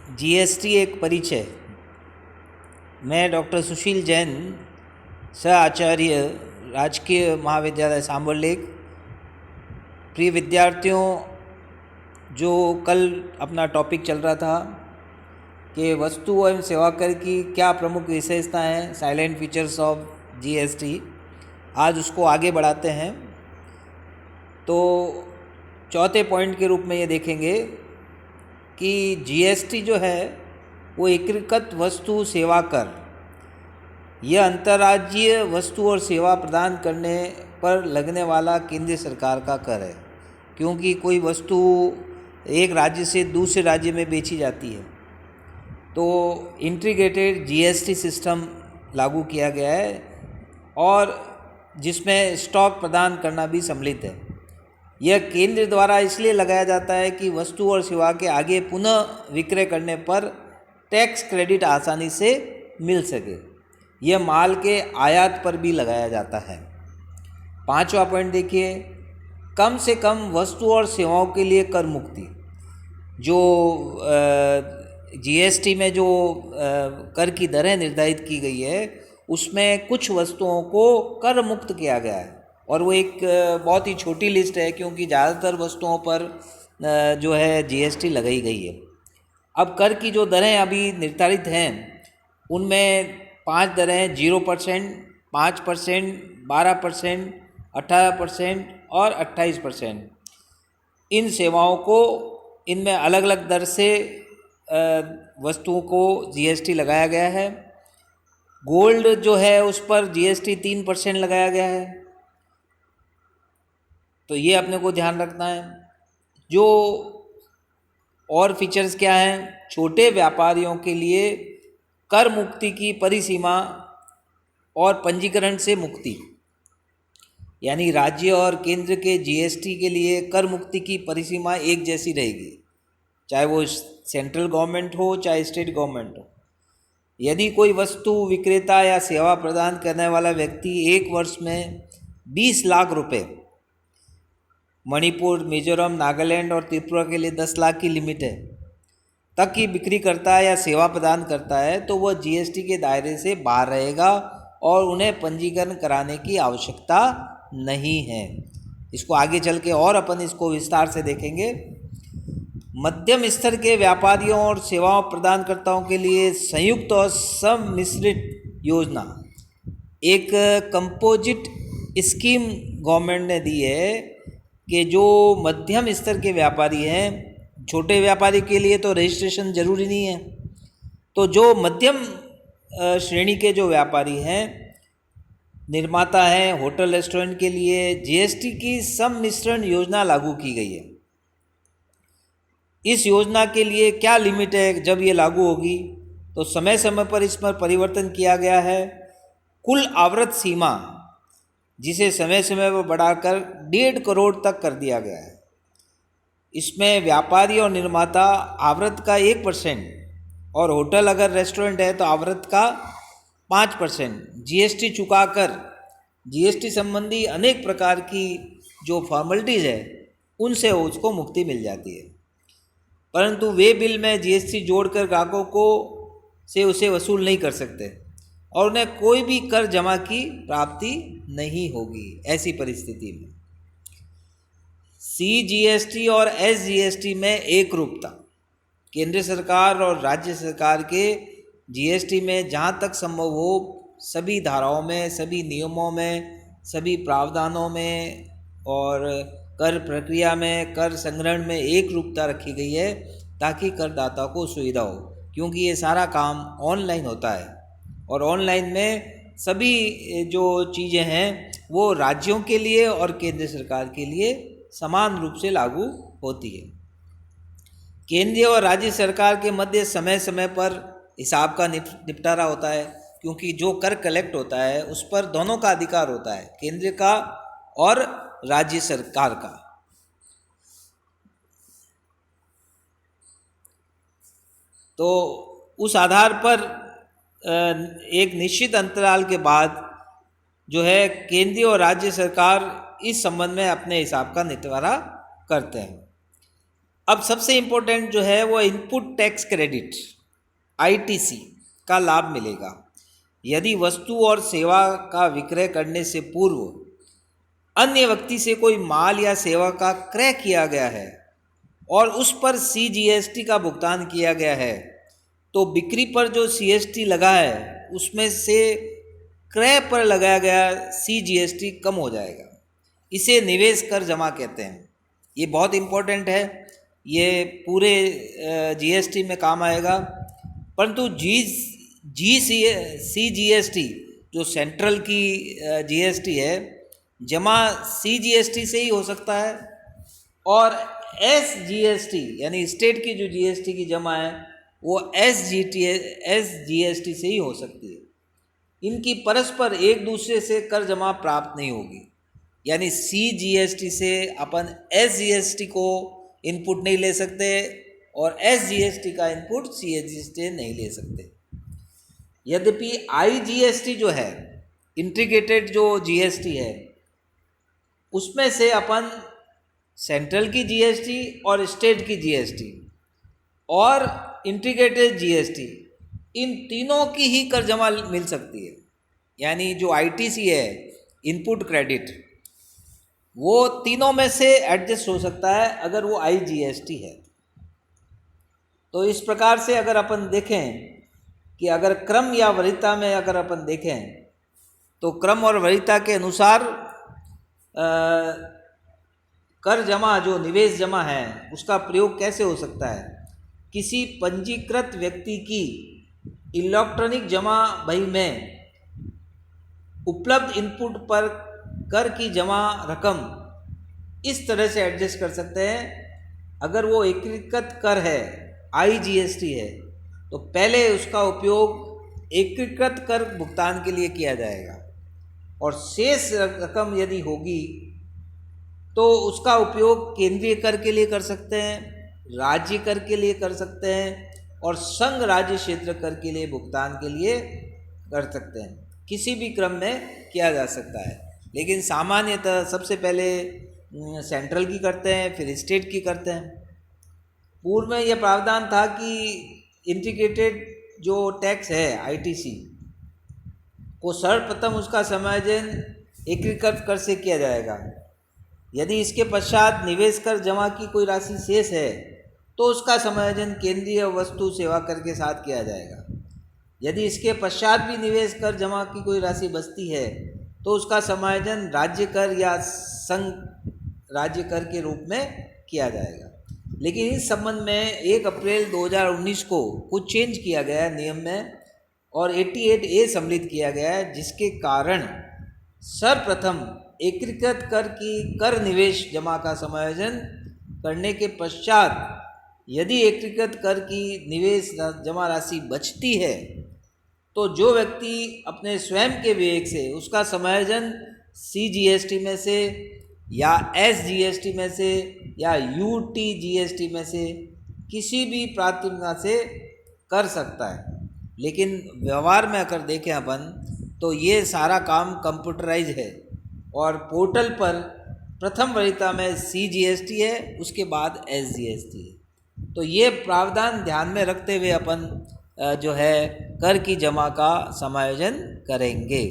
GST एक परिचय। मैं डॉक्टर सुशील जैन, सह आचार्य, राजकीय महाविद्यालय सांबरलेख। प्रिय विद्यार्थियों, जो कल अपना टॉपिक चल रहा था कि वस्तु एवं सेवा कर की क्या प्रमुख विशेषताएं हैं, साइलेंट फीचर्स ऑफ जीएसटी, आज उसको आगे बढ़ाते हैं। तो चौथे पॉइंट के रूप में ये देखेंगे कि जीएसटी जो है वो एकीकृत वस्तु सेवा कर, यह अंतर्राज्यीय वस्तु और सेवा प्रदान करने पर लगने वाला केंद्र सरकार का कर है। क्योंकि कोई वस्तु एक राज्य से दूसरे राज्य में बेची जाती है तो इंटीग्रेटेड जीएसटी सिस्टम लागू किया गया है और जिसमें स्टॉक प्रदान करना भी सम्मिलित है। यह केंद्र द्वारा इसलिए लगाया जाता है कि वस्तु और सेवा के आगे पुनः विक्रय करने पर टैक्स क्रेडिट आसानी से मिल सके। यह माल के आयात पर भी लगाया जाता है। पांचवा पॉइंट देखिए, कम से कम वस्तु और सेवाओं के लिए कर मुक्ति। जो जीएसटी में जो कर की दरें निर्धारित की गई है उसमें कुछ वस्तुओं को कर मुक्त किया गया है और वो एक बहुत ही छोटी लिस्ट है, क्योंकि ज़्यादातर वस्तुओं पर जो है जीएसटी लगाई गई है। अब कर की जो दरें अभी निर्धारित हैं उनमें 5 दरें 0%, 5%, 12%, 18% और 28%। इन सेवाओं को इनमें अलग अलग दर से वस्तुओं को जीएसटी लगाया गया है। गोल्ड जो है उस पर जीएसटी 3% लगाया गया है, तो ये अपने को ध्यान रखना है। जो और फीचर्स क्या हैं, छोटे व्यापारियों के लिए कर मुक्ति की परिसीमा और पंजीकरण से मुक्ति, यानी राज्य और केंद्र के जीएसटी के लिए कर मुक्ति की परिसीमा एक जैसी रहेगी, चाहे वो सेंट्रल गवर्नमेंट हो चाहे स्टेट गवर्नमेंट हो। यदि कोई वस्तु विक्रेता या सेवा प्रदान करने वाला व्यक्ति एक वर्ष में 20 लाख रुपए, मणिपुर, मिजोरम, नागालैंड और त्रिपुरा के लिए 10 लाख की लिमिट है, तक की बिक्री करता है या सेवा प्रदान करता है तो वह जीएसटी के दायरे से बाहर रहेगा और उन्हें पंजीकरण कराने की आवश्यकता नहीं है। इसको आगे चल के और अपन इसको विस्तार से देखेंगे। मध्यम स्तर के व्यापारियों और सेवाओं प्रदानकर्ताओं के लिए संयुक्त और सम्मिश्रित योजना, एक कंपोजिट स्कीम गवर्नमेंट ने दी है कि जो मध्यम स्तर के व्यापारी हैं, छोटे व्यापारी के लिए तो रजिस्ट्रेशन ज़रूरी नहीं है, तो जो मध्यम श्रेणी के जो व्यापारी हैं, निर्माता हैं, होटल रेस्टोरेंट के लिए जीएसटी की सम्मिश्रण योजना लागू की गई है। इस योजना के लिए क्या लिमिट है, जब ये लागू होगी तो समय समय पर इस पर परिवर्तन किया गया है। कुल आवृत सीमा जिसे समय समय पर बढ़ाकर 1.5 करोड़ तक कर दिया गया है। इसमें व्यापारी और निर्माता आवृत का 1% और होटल अगर रेस्टोरेंट है तो आवृत का 5% जीएसटी चुकाकर जीएसटी संबंधी अनेक प्रकार की जो फॉर्मेलिटीज़ है उनसे उसको मुक्ति मिल जाती है। परंतु वे बिल में जीएसटी जोड़कर ग्राहकों को से उसे वसूल नहीं कर सकते और उन्हें कोई भी कर जमा की प्राप्ति नहीं होगी। ऐसी परिस्थिति में सीजीएसटी और एसजीएसटी में एक रूपता, केंद्र सरकार और राज्य सरकार के जीएसटी में जहाँ तक संभव हो सभी धाराओं में, सभी नियमों में, सभी प्रावधानों में और कर प्रक्रिया में, कर संग्रहण में एक रूपता रखी गई है ताकि करदाता को सुविधा हो। क्योंकि ये सारा काम ऑनलाइन होता है और ऑनलाइन में सभी जो चीज़ें हैं वो राज्यों के लिए और केंद्र सरकार के लिए समान रूप से लागू होती है। केंद्रीय और राज्य सरकार के मध्य समय समय पर हिसाब का निपटारा होता है, क्योंकि जो कर कलेक्ट होता है उस पर दोनों का अधिकार होता है, केंद्र का और राज्य सरकार का। तो उस आधार पर एक निश्चित अंतराल के बाद जो है केंद्रीय और राज्य सरकार इस संबंध में अपने हिसाब का निपटारा करते हैं। अब सबसे इम्पोर्टेंट जो है वो इनपुट टैक्स क्रेडिट आईटीसी का लाभ मिलेगा यदि वस्तु और सेवा का विक्रय करने से पूर्व अन्य व्यक्ति से कोई माल या सेवा का क्रय किया गया है और उस पर सीजीएसटी का भुगतान किया गया है, तो बिक्री पर जो सीएसटी लगा है उसमें से क्रय पर लगाया गया सीजीएसटी कम हो जाएगा। इसे निवेश कर जमा कहते हैं। ये बहुत इम्पोर्टेंट है, ये पूरे जीएसटी में काम आएगा। परंतु सीजीएसटी जो सेंट्रल की जीएसटी है, जमा सीजीएसटी से ही हो सकता है और एसजीएसटी यानी स्टेट की जो जीएसटी की जमा है वो एसजीएसटी से ही हो सकती है। इनकी परस्पर एक दूसरे से कर जमा प्राप्त नहीं होगी, यानी सीजीएसटी से अपन एसजीएसटी को इनपुट नहीं ले सकते और एसजीएसटी का इनपुट सीजीएसटी नहीं ले सकते। यद्यपि आईजीएसटी जो है, इंटीग्रेटेड जो जीएसटी है, उसमें से अपन सेंट्रल की जीएसटी और स्टेट की जीएसटी और इंटीग्रेटेड जीएसटी, इन तीनों की ही कर जमा मिल सकती है। यानी जो आईटीसी है, इनपुट क्रेडिट, वो तीनों में से एडजस्ट हो सकता है अगर वो आईजीएसटी है। तो इस प्रकार से अगर अपन देखें कि अगर क्रम या वरीयता में अगर अपन देखें तो क्रम और वरीयता के अनुसार कर जमा जो निवेश जमा है उसका प्रयोग कैसे हो सकता है। किसी पंजीकृत व्यक्ति की इलेक्ट्रॉनिक जमा बही में उपलब्ध इनपुट पर कर की जमा रकम इस तरह से एडजस्ट कर सकते हैं। अगर वो एकीकृत कर है, आईजीएसटी है, तो पहले उसका उपयोग एकीकृत कर भुगतान के लिए किया जाएगा और शेष रकम यदि होगी तो उसका उपयोग केंद्रीय कर के लिए कर सकते हैं, राज्य कर के लिए कर सकते हैं और संघ राज्य क्षेत्र कर के लिए भुगतान के लिए कर सकते हैं। किसी भी क्रम में किया जा सकता है, लेकिन सामान्यतः सबसे पहले सेंट्रल की करते हैं, फिर स्टेट की करते हैं। पूर्व में यह प्रावधान था कि इंटीग्रेटेड जो टैक्स है आईटीसी को सर्वप्रथम उसका समायोजन एकीकृत कर से किया जाएगा। यदि इसके पश्चात निवेश कर जमा की कोई राशि शेष है तो उसका समायोजन केंद्रीय वस्तु सेवा कर के साथ किया जाएगा। यदि इसके पश्चात भी निवेश कर जमा की कोई राशि बचती है तो उसका समायोजन राज्य कर या संघ राज्य कर के रूप में किया जाएगा। लेकिन इस संबंध में 1 अप्रैल 2019 को कुछ चेंज किया गया है नियम में और 88A सम्मिलित किया गया है, जिसके कारण सर्वप्रथम एकीकृत कर की कर निवेश जमा का समायोजन करने के पश्चात यदि एकीकृत कर की निवेश जमा राशि बचती है तो जो व्यक्ति अपने स्वयं के विवेक से उसका समायोजन सीजीएसटी में से या एसजीएसटी में से या यूटीजीएसटी में से किसी भी प्राथमिकता से कर सकता है। लेकिन व्यवहार में अगर देखें अपन तो ये सारा काम कंप्यूटराइज है और पोर्टल पर प्रथम वरीयता में सीजीएसटी है, उसके बाद एसजीएसटी है। तो ये प्रावधान ध्यान में रखते हुए अपन जो है कर की जमा का समायोजन करेंगे।